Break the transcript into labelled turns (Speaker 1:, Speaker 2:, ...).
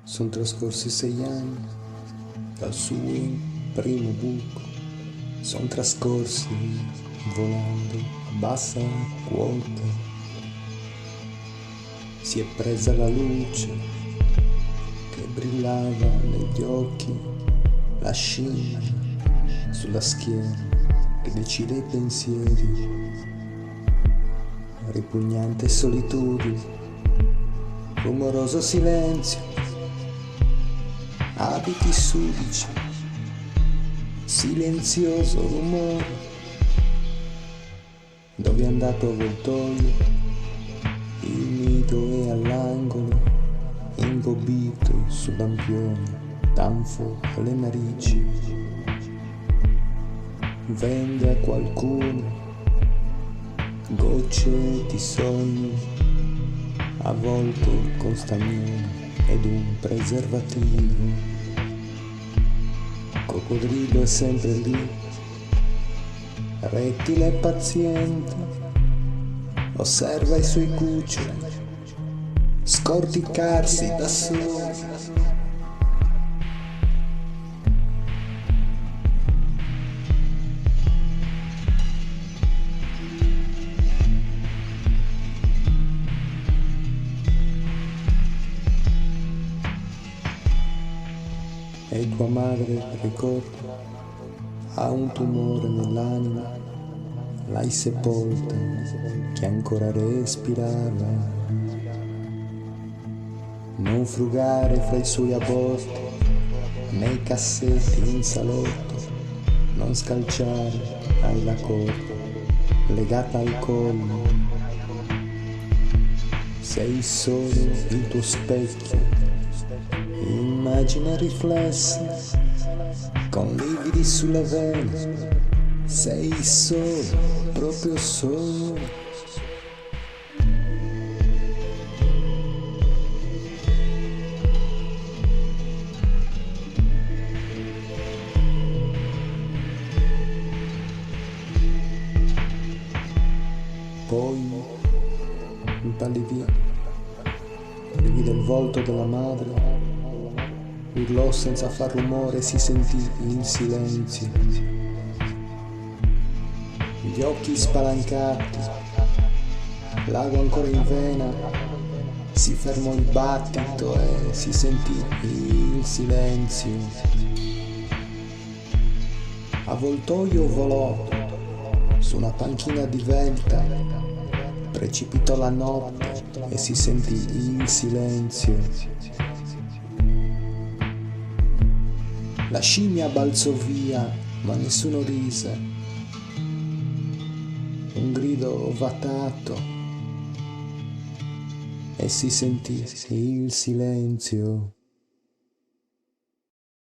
Speaker 1: Sono trascorsi 6 anni dal suo primo buco, sono trascorsi volando a bassa quota. Si è presa la luce che brillava negli occhi, la scimmia sulla schiena che decide i pensieri, ripugnante solitudine, rumoroso silenzio, abiti sudici, silenzioso rumore. Dove è andato avvoltoio? Il nido è all'angolo, imbobbito sul lampione, tanfo alle narici. Vende a qualcuno gocce di sogno, avvolte con stagnone ed un preservativo. Coccodrillo è sempre lì, rettile paziente, osserva i suoi cuccioli scorticarsi da soli. E tua madre, ricorda, ha un tumore nell'anima, l'hai sepolta, che ancora respirava. Non frugare fra i suoi aborti, nei cassetti in salotto, non scalciare, hai la corda legata al collo. Sei solo il tuo specchio, immagine riflessa, con lividi sulle vene, sei solo, proprio solo. Poi impallidì, rivide il volto della madre, urlò senza far rumore, si sentì in silenzio, gli occhi spalancati, l'ago ancora in vena, si fermò il battito e si sentì il silenzio. Avvoltoio volò su una panchina divelta, precipitò la notte e si sentì il silenzio. La scimmia balzò via, ma nessuno rise. Un grido ovatato e si sentì il silenzio.